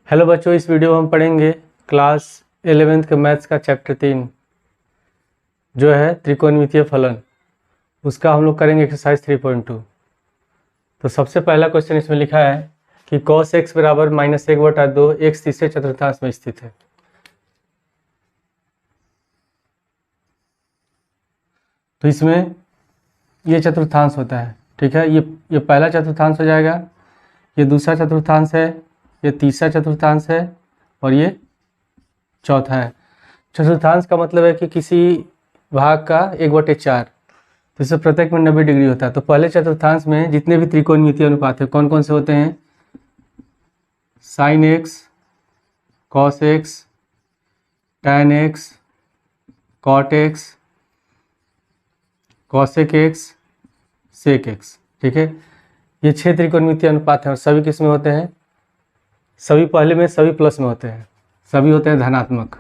Hello बच्चों, इस video में हम पढ़ेंगे क्लास 11th के मैथ्स का चैप्टर 3 जो है त्रिकोणमितीय फलन। उसका हम लोग करेंगे एक्सरसाइज 3.2। तो सबसे पहला क्वेश्चन इसमें लिखा है कि cos x बराबर -1/2 x तीसरे चतुर्थांश में स्थित है। तो इसमें ये चतुर्थांश होता है, ठीक है। ये पहला चतुर्थांश हो जाएगा, ये दूसरा चतुर्थांश है, ये तीसरा चतुर्थांश है और ये चौथा है। चतुर्थांश का मतलब है कि किसी भाग का 1/4, तो इससे प्रत्येक में 90 डिग्री होता है। तो पहले चतुर्थांश में जितने भी त्रिकोणमितीय अनुपात है कौन कौन से होते हैं? sin x, cos x, tan x, cot x, cosec x, sec x, ठीक है। ये 6 त्रिकोणमितीय अनुपात हैं और सभी किस में होते हैं? सभी पहले में सभी प्लस में होते हैं, सभी होते हैं धनात्मक।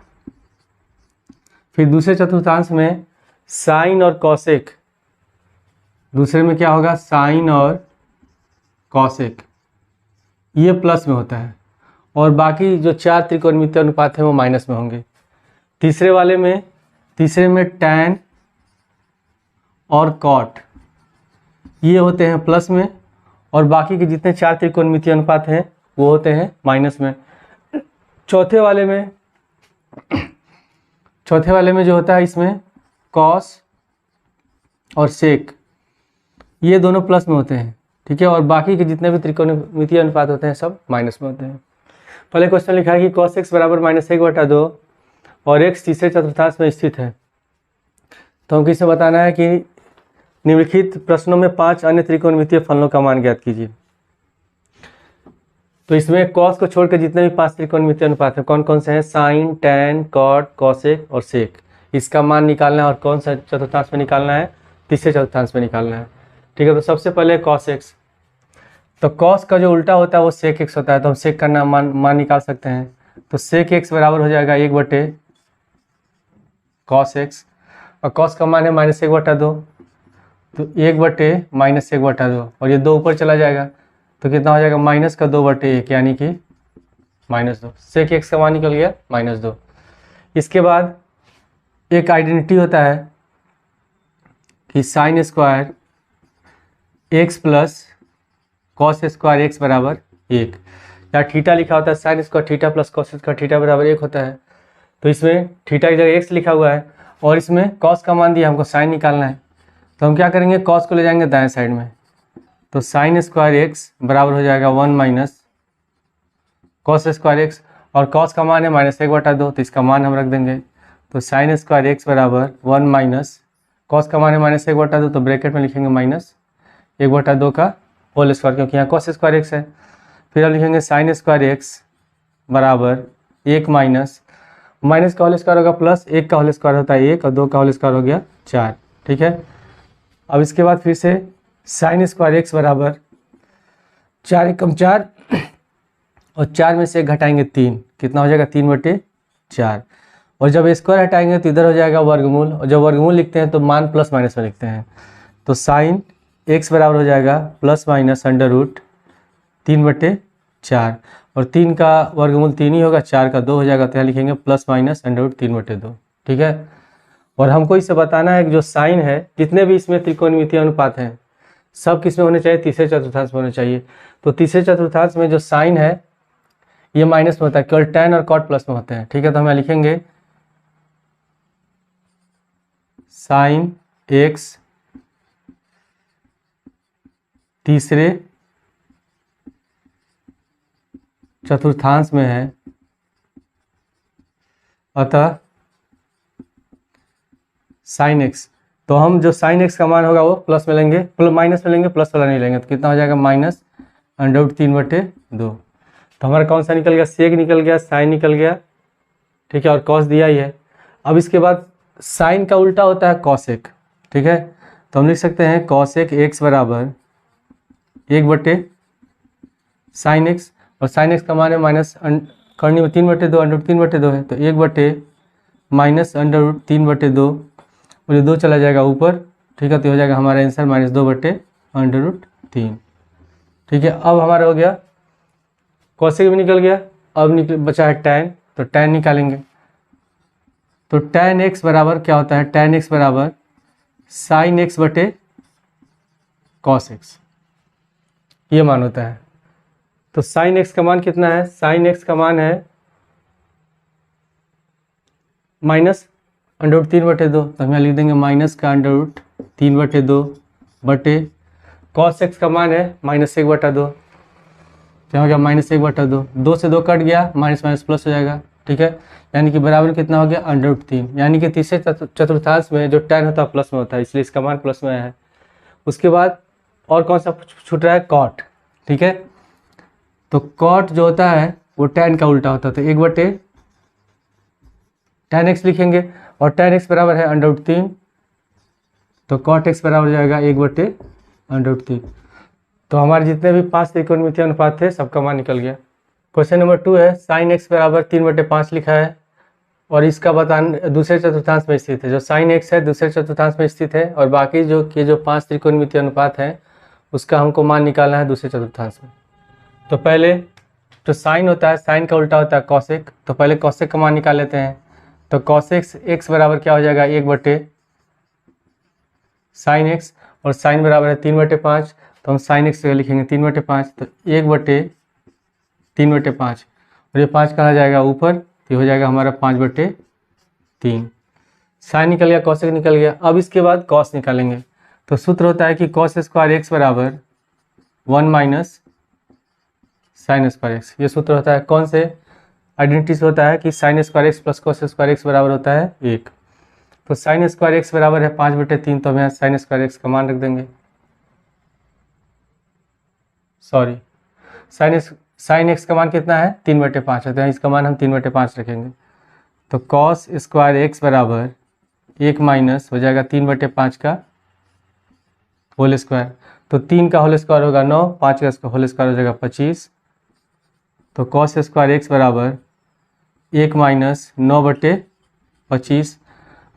फिर दूसरे चतुर्थांश में साइन और कॉसेक, दूसरे में क्या होगा? साइन और कॉसेक, ये प्लस में होता है और बाकी जो 4 त्रिकोणमितीय अनुपात हैं वो माइनस में होंगे। तीसरे में टैन और कॉट, ये होते हैं प्लस में और बाकी के जितने 4 त्रिकोणमितीय अनुपात हैं वो होते हैं माइनस में। चौथे वाले में जो होता है इसमें कॉस और सेक, ये दोनों प्लस में होते हैं, ठीक है। और बाकी के जितने भी त्रिकोणमितीय अनुपात होते हैं सब माइनस में होते हैं। पहले क्वेश्चन लिखा है कि cos x बराबर -1/2 और x तीसरे चतुर्थांश में स्थित है। तो हमको इसे बताना है कि निम्नलिखित प्रश्नों में 5 अन्य त्रिकोणमितीय फलनों का मान ज्ञात कीजिए। तो इसमें cos को छोड़कर जितने भी 5 त्रिकोणमितीय अनुपात हैं कौन कौन से हैं? साइन, टैन, कॉट, कॉसेक और सेक, इसका मान निकालना है। और कौन सा चतुर्थांश में निकालना है? तीसरे चतुर्थांश में निकालना है, ठीक है। तो सबसे पहले cos x, तो cos का जो उल्टा होता है वो sec x होता है, तो हम sec का मान निकाल सकते हैं। तो sec x बराबर हो जाएगा 1/cos x और cos का मान है -1/2, तो 1/-1/2 और ये 2 ऊपर चला जाएगा तो कितना हो जाएगा? माइनस का 2/1 यानी कि -2। sec x का मान निकल गया -2। इसके बाद एक आइडेंटिटी होता है कि sine square x plus cos square x बराबर 1, या थीटा लिखा होता है sine square theta plus cos square theta बराबर 1 होता है। तो इसमें थीटा की जगह x लिखा हुआ है और इसमें कॉस का मान दिया, हमको साइन निकालना है। तो हम क्या करेंगे? कॉस को ले जाएंगे दाएं साइड में, तो साइन स्क्वायर x बराबर हो जाएगा 1 माइनस कॉस स्क्वायर x और कॉस का मान है -1/2, तो इसका मान हम रख देंगे। तो साइन स्क्वायर x बराबर 1 माइनस कॉस का मान है -1/2, तो ब्रैकेट में लिखेंगे -1/2 का होल स्क्वायर, क्योंकि यहाँ कॉस स्क्वायर x है। फिर हम लिखेंगे साइन स्क्वायर x बराबर 1 माइनस का होल स्क्वायर होगा प्लस 1 का होल स्क्वायर होता है 1 और 2 का होल स्क्वायर हो गया 4, ठीक है। अब इसके बाद फिर से साइन स्क्वायर x बराबर 4 × 4 और 4 में से 1 घटाएंगे 3, कितना हो जाएगा? 3/4 और जब स्क्वायर हटाएंगे तो इधर हो जाएगा वर्गमूल, और जब वर्गमूल लिखते हैं तो मान प्लस माइनस में लिखते हैं। तो साइन x बराबर हो जाएगा ±√3/4 और 3 का वर्गमूल 3 ही होगा, 4 का 2 हो जाएगा, तो यहाँ लिखेंगे ±√3/2, ठीक है। और हमको इसे बताना है कि जो साइन है जितने भी इसमें त्रिकोणमितीय अनुपात हैं सब किस में होने चाहिए? तीसरे चतुर्थांश में होने चाहिए। तो तीसरे चतुर्थांश में जो साइन है ये माइनस में होता है, केवल टैन और कॉट प्लस में होते हैं, ठीक है। तो हम लिखेंगे साइन x तीसरे चतुर्थांश में है, अतः साइन x, तो हम जो साइन x का मान होगा वो प्लस में लेंगे, माइनस में लेंगे, प्लस वाला नहीं लेंगे। तो कितना हो जाएगा? -√3/2। तो हमारा कौन सा निकल गया? सेक निकल गया, साइन निकल गया, ठीक है, और कॉस दिया ही है। अब इसके बाद साइन का उल्टा होता है कॉसेक, ठीक है। तो हम लिख सकते हैं कॉसेक x बराबर 1/sin x और साइन x का मान है माइनस करने में 3/2 √3/2 है, तो 1/ -√3/2 और ये 2 चला जाएगा ऊपर, ठीक है। तो हो जाएगा हमारा आंसर -2/√3, ठीक है। अब हमारा हो गया कॉसेक भी निकल गया। अब बचा है tan, तो tan निकालेंगे। तो tan x बराबर क्या होता है, tan x बराबर sin x बटे cos x, ये मान होता है। तो sin x का मान कितना है, sin x का मान है -√3/2, तो हम यहाँ लिख देंगे माइनस का √3/2 बटे cos x का मान है -1/2, क्या हो गया -1/2, 2 से 2 कट गया, माइनस माइनस प्लस हो जाएगा, ठीक है। यानी कि बराबर कितना हो गया √3, यानी कि तीसरे चतुर्थांश में जो tan होता है प्लस में होता है, इसलिए इसका मान प्लस में है। उसके बाद और कौन सा छूट रहा है, cot, ठीक है। तो cot जो होता है वो tan का उल्टा होता है, तो 1/tan x लिखेंगे, और tan x बराबर है √3, तो cot x बराबर हो जाएगा 1/√3। तो हमारे जितने भी 5 त्रिकोणमितीय अनुपात थे सबका मान निकल गया। क्वेश्चन नंबर 2 है, sin x बराबर 3/5 लिखा है और इसका बताना दूसरे चतुर्थांश में स्थित है। जो sin x है दूसरे चतुर्थांश में स्थित है, और बाकी जो 5 त्रिकोणमितीय अनुपात है उसका हमको मान निकालना है दूसरे चतुर्थांश में। तो पहले जो sin होता है, sin का उल्टा होता है cosec, तो पहले cosec का मान निकाल लेते हैं। तो cosec x बराबर क्या हो जाएगा 1/sin x, और sin बराबर है 3/5, तो हम sin x लिखेंगे 3/5, तो 1/3/5, और ये 5 कहाँ जाएगा ऊपर, तो हो जाएगा हमारा 5/3। sin निकल गया, cosec निकल गया। अब इसके बाद cos निकालेंगे। तो सूत्र होता है कि cos स्क्वायर x बराबर 1 - sin स्क्वायर x, ये सूत्र होता है। कौन से आइडेंटिटी से होता है कि sin square x plus cos square x बराबर होता है 1। तो sin स्क्वायर x बराबर है 5/3, तो हम यहाँ sin स्क्वायर x का मान रख देंगे, सॉरी sin x का मान कितना है 3/5 है, तो यहाँ इसका मान हम 3/5 रखेंगे। तो cos स्क्वायर x बराबर 1 माइनस हो जाएगा 3/5 का होल स्क्वायर, तो 3 का होल स्क्वायर होगा 9, 5 का होल स्क्वायर हो जाएगा 25। तो cos स्क्वायर x बराबर 1 माइनस 9/25।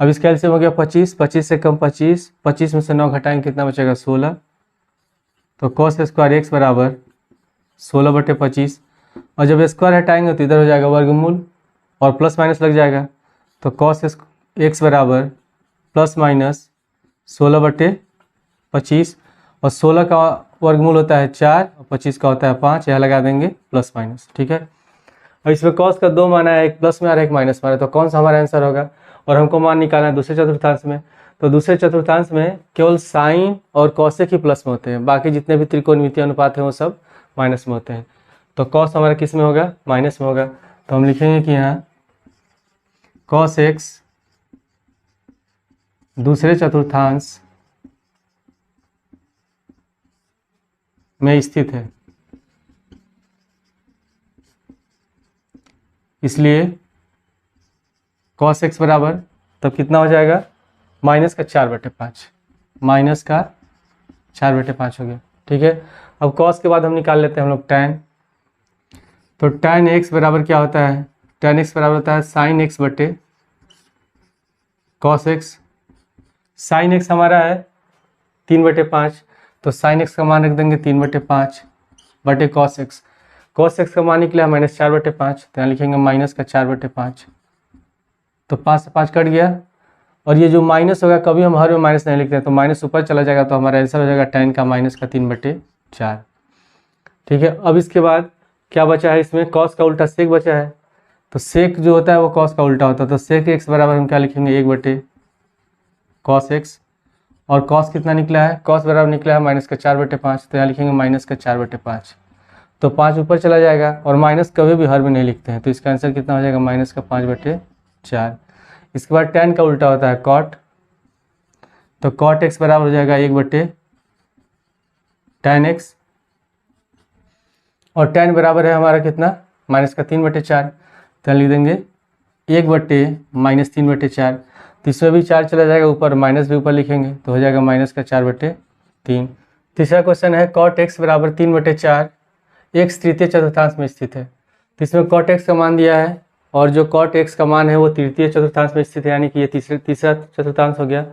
अब इसका एलसीएम हो गया 25, 25 से कम 25, 25 में से 9 घटाएंगे कितना बचेगा 16। तो cos स्क्वायर x बराबर 16/25, और जब स्क्वायर हटाएंगे तो इधर हो जाएगा वर्गमूल और प्लस माइनस लग जाएगा। तो cos x बराबर प्लस माइनस 16/25, और 16 का वर्गमूल होता है 4 और 25 का होता है 5, यहाँ लगा देंगे प्लस माइनस, ठीक है। अब इसमें cos का 2 मान है, एक प्लस में और एक माइनस में, तो कौन सा हमारा आंसर होगा। और हमको मान निकालना है दूसरे चतुर्थांश में। तो दूसरे चतुर्थांश में केवल साइन और cosec ही प्लस में होते हैं, बाकी जितने भी त्रिकोणमितीय अनुपात हैं वो सब माइनस में होते हैं। तो cos हमारा किस में होगा, माइनस में होगा। तो हम लिखेंगे कि यहाँ cos x दूसरे चतुर्थांश में स्थित है, इसलिए cos x बराबर तब कितना हो जाएगा -4/5, -4/5 हो गया, ठीक है। अब cos के बाद हम निकाल लेते हैं हम लोग tan। तो tan x बराबर क्या होता है, tan x बराबर होता है sin x बटे cos x। sin x हमारा है 3/5, तो sin x का मान रख देंगे 3/5 बटे cos x। cos x का मान निकला है -4/5, तो यहाँ लिखेंगे -4/5। तो 5 से 5 कट गया, और ये जो माइनस होगा कभी हम हर में माइनस नहीं लिखते हैं, तो माइनस ऊपर चला जाएगा, तो हमारा आंसर हो जाएगा tan का -3/4, ठीक है। अब इसके बाद क्या बचा है, इसमें cos का उल्टा sec बचा है। तो sec जो होता है वो cos का उल्टा होता है, तो sec x बराबर हम क्या लिखेंगे 1/cos x, और cos कितना निकला है, cos बराबर निकला है -4/5, तो यहाँ लिखेंगे -4/5। तो 5 ऊपर चला जाएगा, और माइनस कभी भी हर में नहीं लिखते हैं, तो इसका आंसर कितना हो जाएगा -5/4। इसके बाद tan का उल्टा होता है cot, तो cot x बराबर हो जाएगा 1/tan x, और tan बराबर है हमारा कितना -3/4, तो लिख देंगे 1/-3/4। तो इसमें भी 4 चला जाएगा ऊपर, माइनस भी ऊपर लिखेंगे, तो हो जाएगा -4/3। तीसरा क्वेश्चन है cot x बराबर 3/4, x तृतीय चतुर्थांश में स्थित है। तो इसमें cot x का मान दिया है, और जो cot x का मान है वो तृतीय चतुर्थांश में स्थित है, यानी कि ये तीसरा चतुर्थांश हो गया।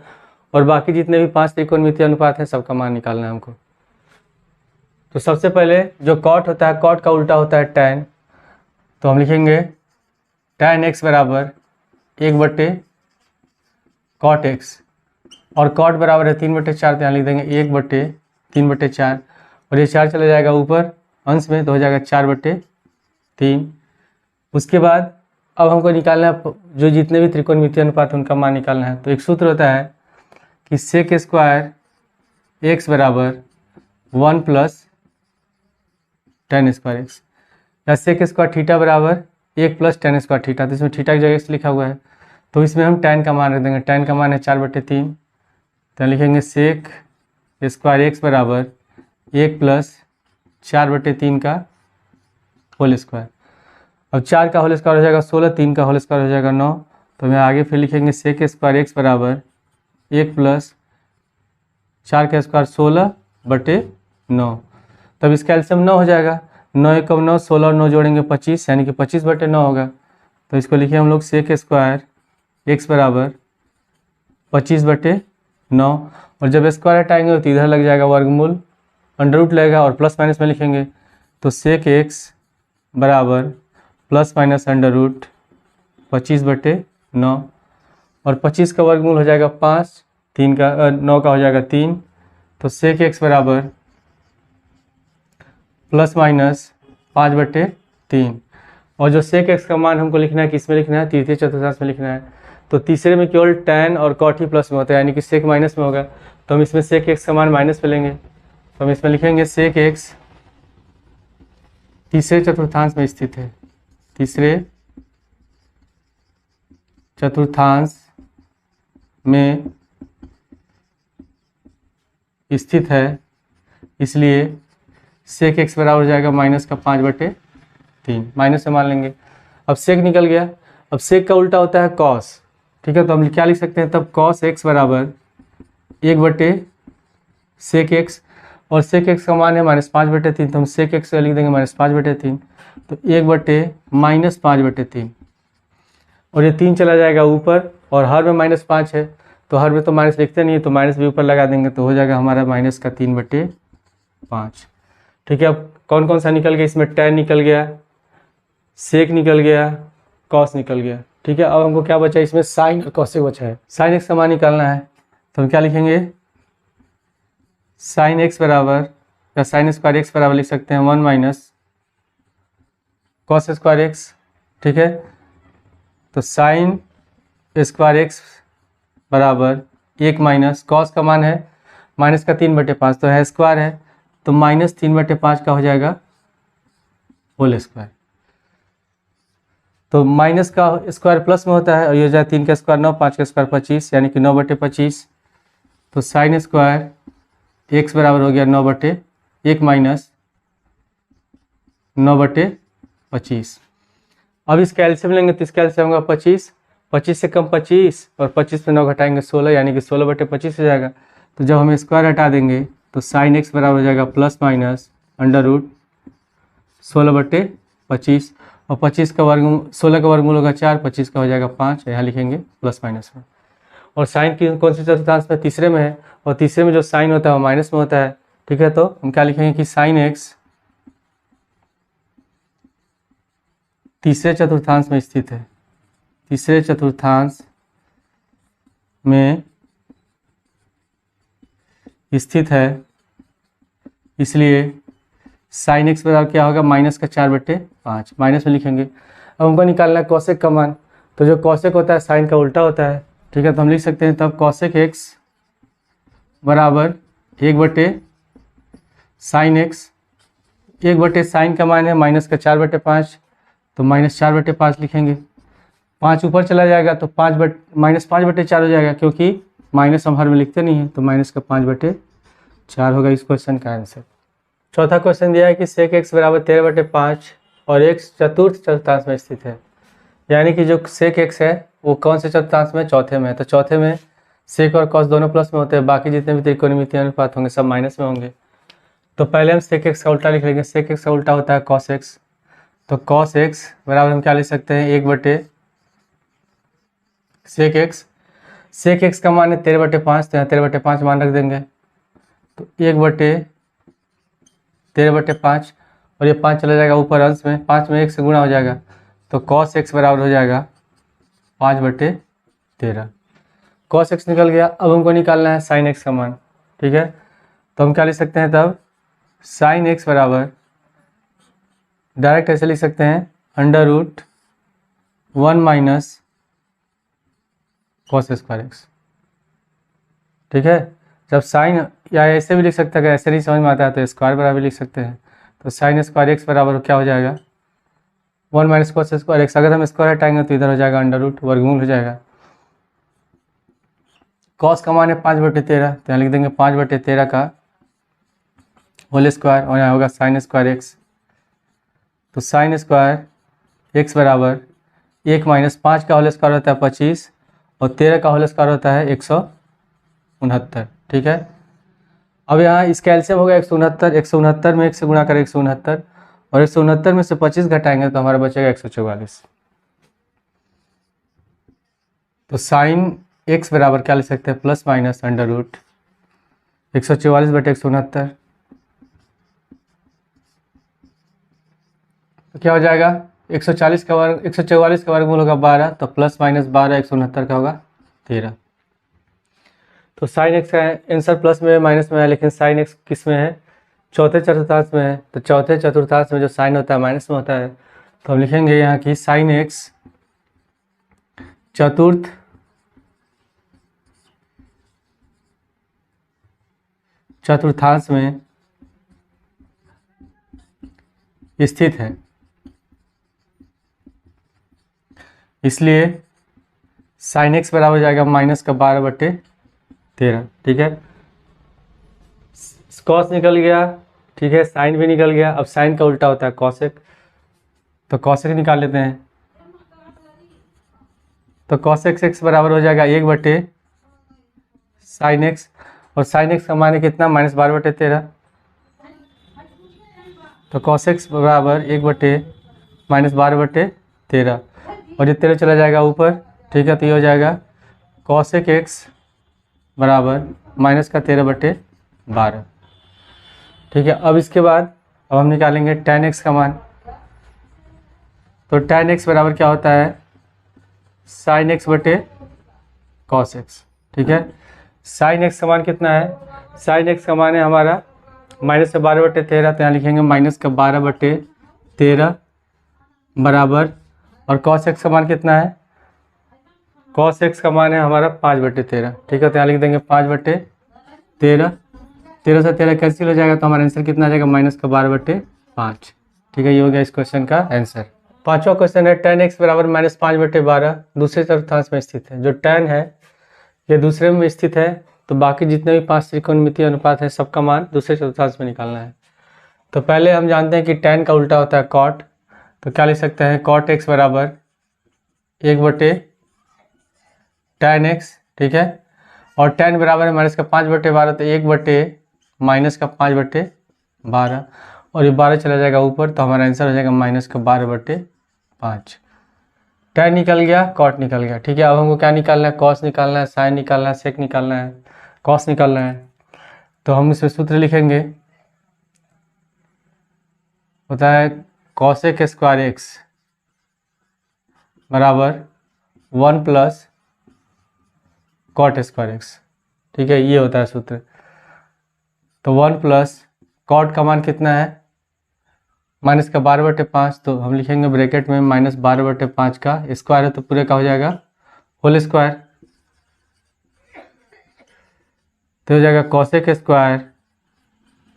और बाकी जितने भी 5 त्रिकोणमितीय अनुपात हैं सबका मान निकालना है हमको। तो सबसे पहले जो cot होता है, cot का उल्टा होता है tan, तो हम लिखेंगे tan x बराबर 1/cot x, और cot बराबर है 3/4, तो यहाँ लिख देंगे 1/3/4, और ये 4 चला जाएगा ऊपर अंश में, तो हो जाएगा 4/3। उसके बाद अब हमको निकालना है जो जितने भी त्रिकोणमितीय अनुपात उनका मान निकालना है। तो एक सूत्र होता है कि सेक स्क्वायर x बराबर 1 + tan स्क्वायर x, या सेक स्क्वायर थीटा बराबर 1 + tan स्क्वायर थीटा। तो इसमें थीटा की जगह से लिखा हुआ है, तो इसमें हम tan का मान रख देंगे। tan का मान है 4/3, तो लिखेंगे सेक स्क्वायर x बराबर 1 + 4/3 का होल स्क्वायर। अब 4 का होल स्क्वायर हो जाएगा 16, 3 का होल स्क्वायर हो जाएगा 9, तो मैं आगे फिर लिखेंगे सेक स्क्वायर x बराबर 1 + 4 का स्क्वायर 16/9। तब इसका एलसीएम 9 हो जाएगा, 9 × 9 16 और 9 जोड़ेंगे 25, यानी कि 25/9 होगा। तो इसको लिखे हम लोग सेक स्क्वायर x बराबर 25/9, और जब स्क्वायर हटाएंगे तो इधर लग जाएगा वर्गमूल, अंडर रूट लगेगा और प्लस माइनस में लिखेंगे, तो सेक x बराबर ±√25/9, और 25 का वर्गमूल हो जाएगा 5, 3 का 9 का हो जाएगा 3, तो सेक x बराबर ±5/3। और जो सेक x का मान हमको लिखना है किस में लिखना है, तृतीय चतुर्थांश में लिखना है। तो तीसरे में केवल tan और cot ही प्लस में होता है, यानी कि सेक माइनस में होगा, तो हम इसमें सेक x का मान माइनस में लेंगे। तो हम इसमें लिखेंगे सेक x तीसरे चतुर्थांश में स्थित है, तीसरे चतुर्थांश में स्थित है, इसलिए सेक x बराबर हो जाएगा -5/3, माइनस से मान लेंगे। अब सेक निकल गया, अब सेक का उल्टा होता है कॉस, ठीक है। तो हम क्या लिख सकते हैं तब, कॉस x बराबर 1/सेक x, और सेक x का मान है -5/3, तो हम सेक x लिख देंगे -5/3, तो 1/-5/3, और ये 3 चला जाएगा ऊपर, और हर में -5 है, तो हर में तो माइनस लिखते नहीं है, तो माइनस भी ऊपर लगा देंगे, तो हो जाएगा हमारा -3/5। ठीक है। अब कौन कौन सा निकल गया, इसमें tan निकल गया, सेक निकल गया, कॉस निकल गया, ठीक है। अब हमको क्या बचा, इसमें साइन और कॉसेक बचा है। साइन x का मान निकालना है, तो हम क्या लिखेंगे, साइन x बराबर, या साइन स्क्वायर x बराबर लिख सकते हैं 1 - कॉस स्क्वायर x, ठीक है। तो साइन स्क्वायर x बराबर 1 - कॉस का मान है माइनस का 3/5, तो है स्क्वायर है, तो -3/5 का हो जाएगा होल स्क्वायर। तो माइनस का स्क्वायर प्लस में होता है, और ये हो जाए 3 का स्क्वायर 9, 5 का स्क्वायर 25, यानी कि 9/25। तो साइन स्क्वायर x बराबर हो गया 9/1 - 9/25। अब इसका एलसीएम लेंगे, तो इसका एलसीएम होगा 25, 25 से कम 25, और 25 में 9 घटाएंगे 16, यानी कि 16/25 हो जाएगा। तो जब हम स्क्वायर हटा देंगे तो साइन x बराबर हो जाएगा ±√16/25, और 25 का वर्गमूल 16 का वर्गमूल होगा 4, 25 का हो जाएगा 5, यहाँ लिखेंगे प्लस माइनस में। और साइन की कौन सी चतुर्थांश में, तीसरे में है, और तीसरे में जो साइन होता है वो माइनस में होता है, ठीक है। तो हम क्या लिखेंगे कि साइन x तीसरे चतुर्थांश में स्थित है, तीसरे चतुर्थांश में स्थित है, इसलिए साइन x बराबर क्या होगा, -4/5, माइनस में लिखेंगे। अब हमको निकालना है कॉसेक का मान, तो जो कॉसेक होता है साइन का उल्टा होता है, ठीक है। तो हम लिख सकते हैं तब कॉसेक x बराबर 1/साइन x, 1/साइन का मान है -4/5, तो -4/5 लिखेंगे। 5 ऊपर चला जाएगा तो -5/4 हो जाएगा, क्योंकि माइनस हम हर में लिखते नहीं है, तो -5/4 होगा इस क्वेश्चन का आंसर। चौथा क्वेश्चन दिया है कि सेक x बराबर 13/5 और x चतुर्थ चतुर्थांश में स्थित है, यानी कि जो सेक x है वो कौन से चतुर्थांश में, चौथे में है। तो चौथे में सेक और कॉस दोनों प्लस में होते हैं, बाकी जितने भी त्रिकोणमितीय अनुपात होंगे सब माइनस में होंगे। तो पहले हम सेक x का उल्टा लिख लेंगे, सेक x का उल्टा होता है कॉस x, तो कॉस x बराबर हम क्या लिख सकते हैं 1/सेक x, सेक x का मान है 13/5, तो यहाँ 13/5 मान रख देंगे, तो 1/13/5, और ये 5 चला जाएगा ऊपर अंश में, 5 में 1 से गुणा हो जाएगा, तो cos x बराबर हो जाएगा 5/13। cos x निकल गया। अब हमको निकालना है sin x का मान, ठीक है। तो हम क्या लिख सकते हैं तब, sin x बराबर डायरेक्ट ऐसे लिख सकते हैं √1 माइनस cos स्क्वायर x, ठीक है। जब साइन, या ऐसे भी लिख सकते हैं, अगर ऐसे नहीं समझ में आता है तो स्क्वायर बराबर लिख सकते हैं। तो sin स्क्वायर x बराबर क्या हो जाएगा 1 माइनस cos स्क्वायर x। अगर हम स्क्वायर हटाएंगे तो इधर हो जाएगा √ वर्गमूल हो जाएगा। cos का मान है 5/13, तो यहाँ लिख देंगे 5/13 का होल स्क्वायर, और यहाँ होगा sin स्क्वायर x। तो sin स्क्वायर x बराबर 1 माइनस 5 का होल स्क्वायर होता है 25, और 13 का होल स्क्वायर होता है 169, ठीक है। अब यहाँ इसका एलसीएम होगा 169, 169 में 1 से गुणा करें 169, और 169 में से 25 घटाएंगे तो हमारा बचेगा 144। तो साइन x बराबर क्या लिख सकते हैं, प्लस माइनस √144/169। तो क्या हो जाएगा 144 का वर्गमूल होगा 12, तो प्लस माइनस 12, 169 का होगा 13। तो साइन एक्स का आंसर प्लस में माइनस में है, लेकिन साइन एक्स किस में है, चौथे चतुर्थांश में है। तो चौथे चतुर्थांश में जो साइन होता है माइनस में होता है, तो हम लिखेंगे यहाँ की साइन एक्स चतुर्थांश में स्थित है, इसलिए साइन एक्स बराबर हो जाएगा माइनस का 12/13, ठीक है। कॉस निकल गया, ठीक है, साइन भी निकल गया। अब साइन का उल्टा होता है कॉसेक, तो कॉसेक निकाल लेते हैं। तो कॉसेक एक्स बराबर हो जाएगा 1/sin एक्स, और sin एक्स का मान है कितना, -12/13। तो cos x बराबर 1/-12/13, और ये 13 चला जाएगा ऊपर, ठीक है। तो ये हो जाएगा cosec x बराबर -13/12, ठीक है। अब इसके बाद अब हम निकालेंगे tan x का मान। तो tan x बराबर क्या होता है, sin x/cos x, ठीक है। sin x का मान कितना है, sin x का मान है हमारा -12/13, तो यहाँ लिखेंगे -12/13 बराबर, और cos x का मान कितना है, cos x का मान है हमारा 5/13, ठीक है। तो यहाँ लिख देंगे 5/13, 13 से 13 कैंसिल हो जाएगा, तो हमारा आंसर कितना आ जाएगा, -12/5, ठीक है। ये हो गया इस क्वेश्चन का आंसर। पांचवा क्वेश्चन है tan x बराबर -5/12 दूसरे चतुर्थांश में स्थित है। जो tan है ये दूसरे में स्थित है, तो बाकी जितने भी 5 त्रिकोणमितीय अनुपात है सबका मान दूसरे चतुर्थांश में निकालना है। तो पहले हम जानते हैं कि tan का उल्टा होता है cot, तो क्या लिख सकते हैं, cot x बराबर 1/tan x, ठीक है। और tan बराबर है माइनस का 5/12, तो 1/-5/12, और ये 12 चला जाएगा ऊपर, तो हमारा आंसर हो जाएगा -12/5। tan निकल गया, cot निकल गया, ठीक है। अब हमको क्या निकालना है, cos निकालना है, sin निकालना है, sec निकालना है, cos निकालना है। तो हम इसमें सूत्र लिखेंगे, होता है cosec स्क्वायर x बराबर 1 + cot स्क्वायर x, ठीक है। ये होता है सूत्र। तो 1 + cot का मान कितना है, -12/5, तो हम लिखेंगे ब्रैकेट में -12/5 का स्क्वायर है, तो पूरे का हो जाएगा होल स्क्वायर, तो हो जाएगा cosec स्क्वायर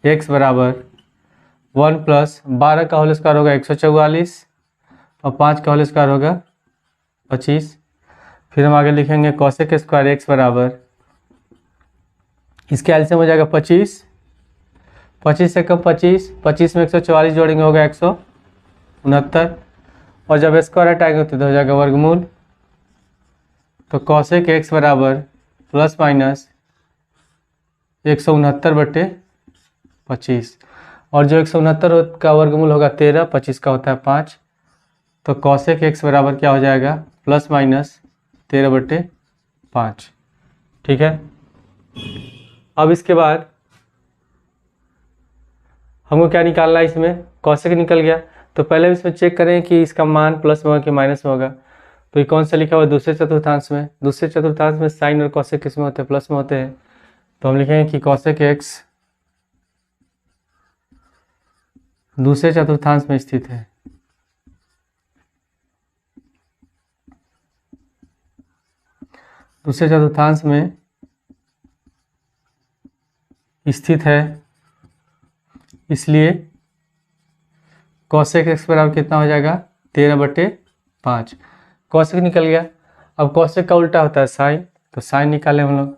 x बराबर 1 + 12 का होल स्क्वायर होगा 144, और 5 का होल स्क्वायर होगा 25। फिर हम आगे लिखेंगे cosec स्क्वायर x बराबर, इसके एलसीएम हो जाएगा 25, 25 से कम 25, 25 में 144 जोड़ेंगे होगा 169, और जब स्क्वायर हटाएंगे तो हो जाएगा वर्गमूल। तो cosec x बराबर ± 169/25, और जो 169 का वर्गमूल होगा 13, 25 का होता है 5, तो cosec x बराबर क्या हो जाएगा, ± 13/5, ठीक है। अब इसके बाद हमको क्या निकालना है इसमें, कॉसेक निकल गया। तो पहले हम इसमें चेक करें कि इसका मान प्लस में होगा कि माइनस में होगा। तो ये कौन सा लिखा हुआ है? दूसरे चतुर्थांश में। दूसरे चतुर्थांश में साइन और कॉसेक किस में होते हैं? प्लस में होते हैं। तो हम लिखेंगे कि कॉसेक एक्स दूसरे चतुर्थांश में स्थित है। दूसरे चतुर्थांश में स्थित है, इसलिए कॉसेक एक्स बराबर कितना हो जाएगा? 13/5। कॉसेक निकल गया। अब कॉसेक का उल्टा होता है साइन, तो साइन निकालें हम लोग।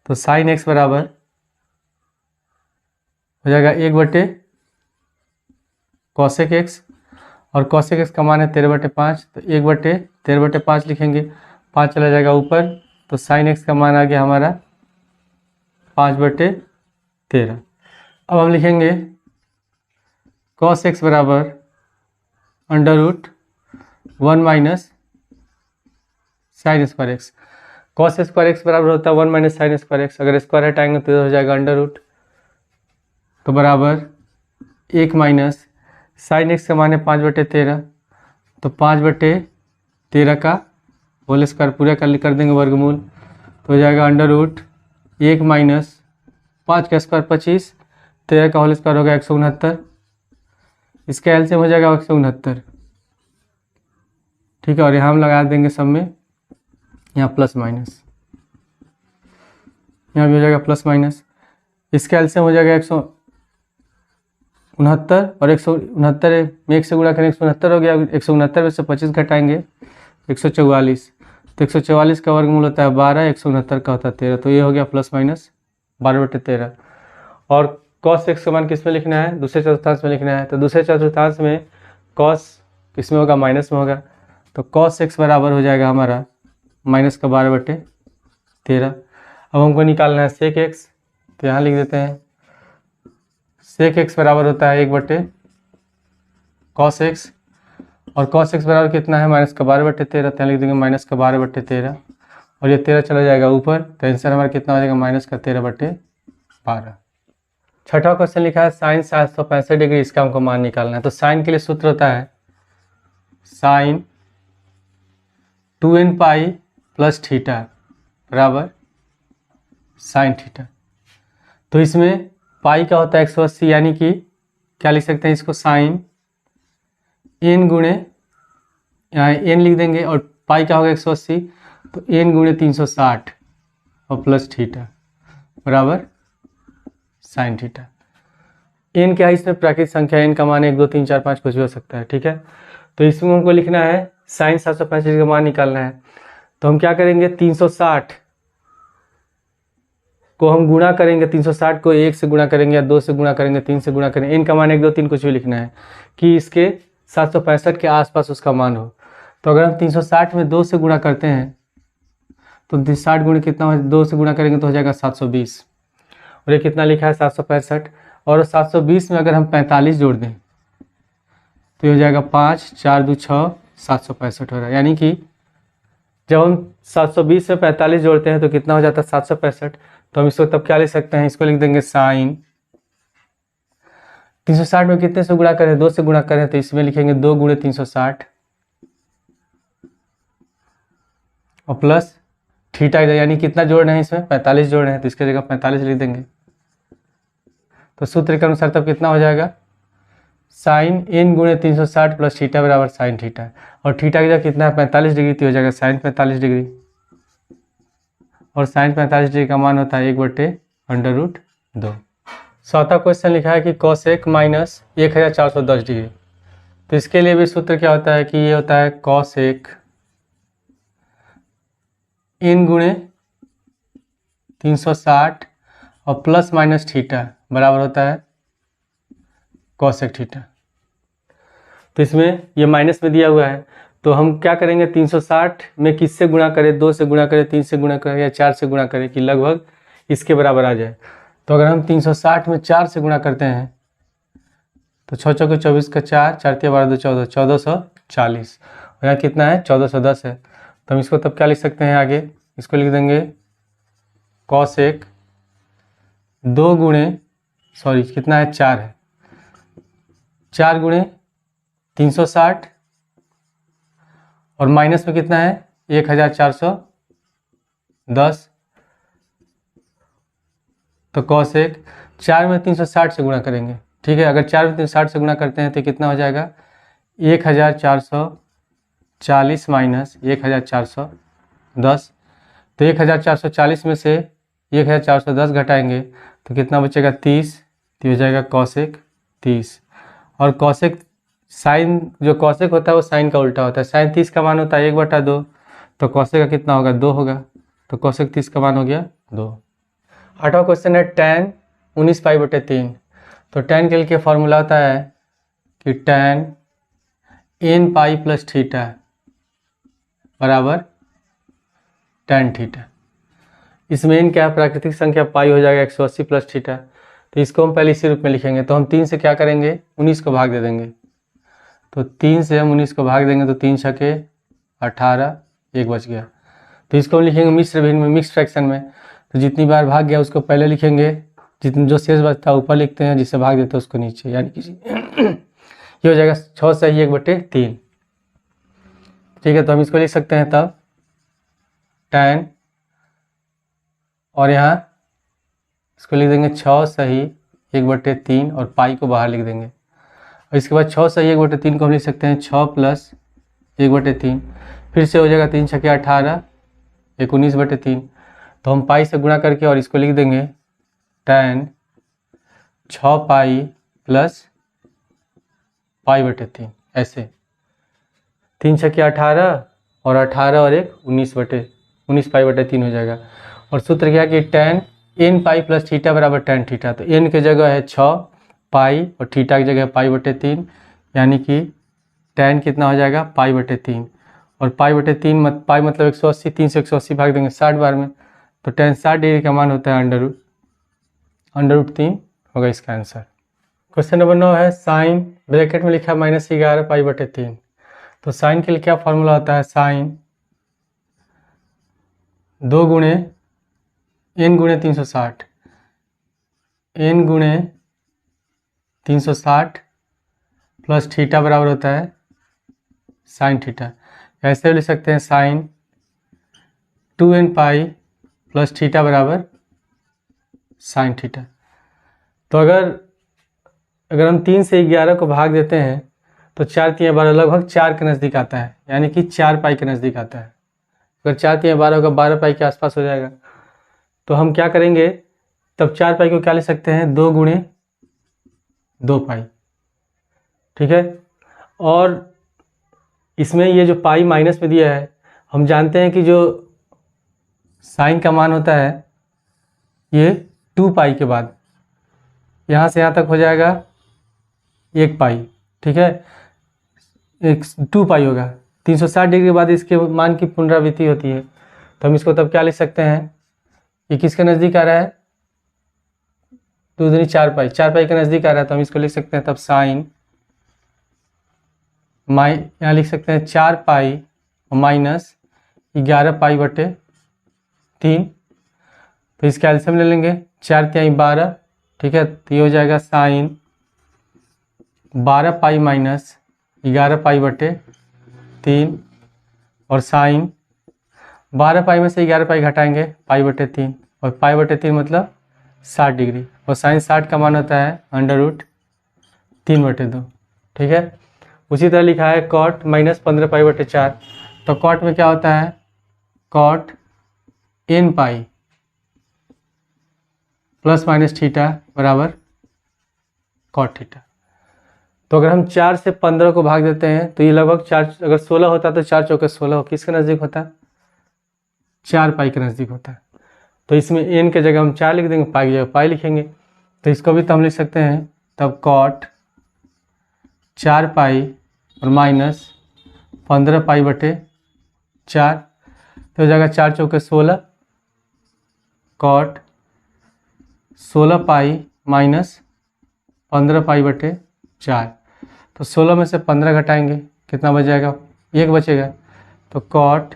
तो साइन एक्स बराबर हो जाएगा 1/कॉसेक एक्स, और कॉसेक एक्स का मान है 13/5, तो 1/13/5 लिखेंगे। 5 चला जाएगा ऊपर, तो साइन एक्स का मान आ गया हमारा 5/13। अब हम लिखेंगे कॉस एक्स बराबर √1 minus sine square x. Cos square x बराबर होता है 1 माइनस साइन स्क्वायर एक्स। अगर स्क्वायर हटाएंगे तो हो जाएगा √ तो बराबर 1 माइनस साइन एक्स का मान है 5/13, तो 5/13 का होल स्क्वायर पूरा कर देंगे वर्गमूल, तो हो जाएगा √1 माइनस 5 का स्क्वायर 25, 13 का होल स्क्वायर हो गया 169। इसका एलसीएम हो जाएगा 169। ठीक है, और यहाँ हम लगा देंगे सब में, यहाँ प्लस माइनस, यहाँ भी हो जाएगा प्लस माइनस। इसका एलसीएम हो जाएगा 169, और 169 में 1 से गुणा करें 169 हो गया। 169 में से 25 घटाएंगे 144, तो 144 का वर्गमूल होता है 12, 169 का होता है 13, तो ये हो गया प्लस माइनस 12/13। और कॉस एक्स का मान किस में लिखना है? दूसरे चतुर्थांश में लिखना है। तो दूसरे चतुर्थांश में कॉस किस में होगा? माइनस में होगा। तो कॉस एक्स बराबर हो जाएगा हमारा माइनस का 12/13। अब हमको निकालना है सेक एक्स, तो यहाँ लिख देते हैं सेक एक्स बराबर होता है 1/कॉस एक्स, और कॉस एक्स बराबर कितना है? माइनस का 12/13, तो यहाँ लिख देंगे माइनस का 12/13, और ये 13 चला जाएगा ऊपर, तो आंसर हमारा कितना हो जाएगा? माइनस का 13/12। छठा क्वेश्चन लिखा है साइन 765 डिग्री, इसका हमको मान निकालना है। तो साइन के लिए सूत्र होता है sine 2n pi plus theta बराबर साइन थीटा। तो इसमें पाई का होता है 180, यानी कि क्या लिख सकते हैं इसको? साइन n गुणे, यहाँ n लिख देंगे, और पाई का होगा 180, तो n गुणे 360 और प्लस थीटा बराबर साइन थीटा। n क्या है? इसमें प्राकृतिक संख्या, n का मान 1 2 3 4 5 कुछ भी हो सकता है। ठीक है, तो इसमें हमको लिखना है साइन 765 का मान निकालना है। तो हम क्या करेंगे? 360 को हम गुणा करेंगे, 360 को 1 से गुणा करेंगे, या 2 से गुणा करेंगे, 3 से गुणा करेंगे। n का मान 1 2 3 कुछ भी लिखना है कि इसके 765 के आसपास उसका मान हो। तो अगर हम 360 में 2 से गुणा करते हैं तो 60 गुणे कितना हो? 2 से गुणा करेंगे तो हो जाएगा 720, और ये कितना लिखा है? 765। और 720 में अगर हम 45 जोड़ दें तो हो जाएगा 5 4 2 6 765 हो रहा है। यानी कि जब हम 720 में 45 जोड़ते हैं तो कितना हो जाता है? 765। तो हम इसको तब क्या लिख सकते हैं? इसको लिख देंगे साइन 360 में कितने से गुणा करें? 2 से गुणा करें, तो इसमें लिखेंगे 2 गुणे 360 और प्लस थीटा, यानी कितना जोड़ रहे हैं इसमें? 45 जोड़ रहे हैं, तो इसकी जगह 45 लिख देंगे। तो सूत्र के अनुसार तब कितना हो जाएगा? साइन n गुणे 360 प्लस थीटा बराबर साइन थीटा, और थीटा की जगह कितना है? 45 डिग्री, तो हो जाएगा साइन 45 डिग्री, और साइन 45 डिग्री का मान होता है 1/√2। चौथा क्वेश्चन लिखा है कि कॉसेक माइनस 1410 डिग्री। तो इसके लिए भी सूत्र क्या होता है कि ये होता है कॉसेक n गुणे 360 और प्लस माइनस थीटा बराबर होता है कॉसेक थीटा। तो इसमें ये माइनस में दिया हुआ है, तो हम क्या करेंगे? 360 में किससे गुणा करें? 2 से गुणा करें, 3 से गुणा करें, या 4 से गुणा करें कि लगभग इसके बराबर आ जाए। तो अगर हम 360 में 4 से गुणा करते हैं तो 6 चौके 24 का 4, 4 3 12 2 14, 1440, और यहाँ कितना है? 1410 है। तो हम इसको तब क्या लिख सकते हैं आगे? इसको लिख देंगे कॉसेक 2 गुणे, सॉरी कितना है? 4 है, 4 गुणे 360 और माइनस में कितना है 1410। तो कॉसेक 4 में 360 से गुणा करेंगे, ठीक है। अगर 4 में 360 से गुणा करते हैं तो कितना हो जाएगा 1440 माइनस 1410। तो 1440 में से 1410 घटाएंगे तो कितना बचेगा 30। तो हो जाएगा कॉसेक 30। और कॉसेक साइन, जो कॉसेक होता है वो साइन का उल्टा होता है। साइन 30 का मान होता है 1/2, तो कॉसेक का कितना होगा 2 होगा। तो कॉसेक 30 का मान हो गया 2। 8वां क्वेश्चन है tan 19π/3। तो tan के लिए फॉर्मूला होता है कि tan n पाई प्लस थीटा बराबर tan थीटा। इसमें n क्या है, प्राकृतिक संख्या पाई हो जाएगा 180 प्लस थीटा। तो इसको हम पहले इसी रूप में लिखेंगे। तो हम 3 से क्या करेंगे 19 को भाग दे देंगे। तो 3 से हम 19 को भाग देंगे तो 3 छके 18, 1 बच गया। तो इसको हम लिखेंगे मिश्र भिन्न में, मिक्स फ्रैक्शन में। तो जितनी बार भाग गया उसको पहले लिखेंगे, जितनी जो शेष बचता है ऊपर लिखते हैं, जिससे भाग देते हैं उसको नीचे, यानी कि ये हो जाएगा 6 सही 1/3। ठीक है, तो हम इसको लिख सकते हैं तब tan, और यहाँ इसको लिख देंगे 6 सही 1/3 और पाई को बाहर लिख देंगे। और इसके बाद 6 सही 1/3 को हम लिख सकते हैं 6 प्लस 1/3। फिर से हो जाएगा 3 छके 18, 19/3। तो हम पाई से गुणा करके और इसको लिख देंगे tan 6 पाई प्लस π/3। ऐसे 3 छके 18 और 18 और 1 19 π/3 हो जाएगा। और सूत्र क्या कि tan n पाई प्लस थीटा बराबर tan थीटा। तो n की जगह है 6 पाई और थीटा की जगह है π/3, यानी कि tan कितना हो जाएगा π/3। और π/3 पाई मतलब 180, 3 से 180 भाग देंगे 60 बार में। तो tan 60 डिग्री का मान होता है √3 होगा इसका आंसर। क्वेश्चन नंबर 9 है साइन, ब्रैकेट में लिखा -11 π/3। तो साइन के लिए क्या फॉर्मूला होता है, साइन 2 गुणे n गुणे 360, n गुणे 360 प्लस थीटा बराबर होता है साइन थीटा। ऐसे भी लिख सकते हैं sine 2n pi plus theta बराबर साइन थीटा। तो अगर हम 3 से 11 को भाग देते हैं तो 4 3 12 लगभग 4 के नज़दीक आता है, यानी कि 4 पाई के नज़दीक आता है। अगर 4 3 12 होगा 12 पाई के आसपास हो जाएगा। तो हम क्या करेंगे तब 4 पाई को क्या लिख सकते हैं 2 गुणे 2 पाई, ठीक है। और इसमें ये जो पाई माइनस में दिया है, हम जानते हैं कि जो साइन का मान होता है ये 2 पाई के बाद यहाँ से यहाँ तक हो जाएगा 1 पाई, ठीक है। 2 पाई होगा, 360 डिग्री के बाद इसके मान की पुनरावृत्ति होती है। तो हम इसको तब क्या लिख सकते हैं, ये किसके नज़दीक आ रहा है 2 दूनी 4 पाई, 4 पाई के नज़दीक आ रहा है। तो हम इसको लिख सकते हैं तब साइन यहाँ लिख सकते हैं 4 पाई माइनस 11 π/3। तो इसका एलसीएम ले लेंगे, 4 3 12, ठीक है। तो ये हो जाएगा साइन 12 पाई माइनस 11 π/3 और साइन 12 पाई में से 11 पाई घटाएंगे π/3 और π/3 मतलब 60 डिग्री और साइन 60 का मान होता है √3/2, ठीक है। उसी तरह लिखा है cot -15 π/4। तो cot में क्या होता है cot n pi plus minus theta बराबर cot थीटा। तो अगर हम 4 से 15 को भाग देते हैं तो ये लगभग 4, अगर 16 होता तो 4 चौके 16 किसके नज़दीक होता है 4 पाई के नज़दीक होता है। तो इसमें n के जगह हम 4 लिख देंगे, पाई की जगह पाई लिखेंगे। तो इसको भी तो हम लिख सकते हैं तब cot 4 पाई और माइनस 15 π/4। तो हो जाएगा 4 चौके 16 cot 16 पाई माइनस 15 π/4। तो 16 में से 15 घटाएंगे कितना बच जाएगा 1 बचेगा। तो cot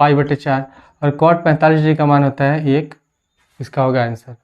π/4 और cot 45 डिग्री का मान होता है 1, इसका होगा आंसर।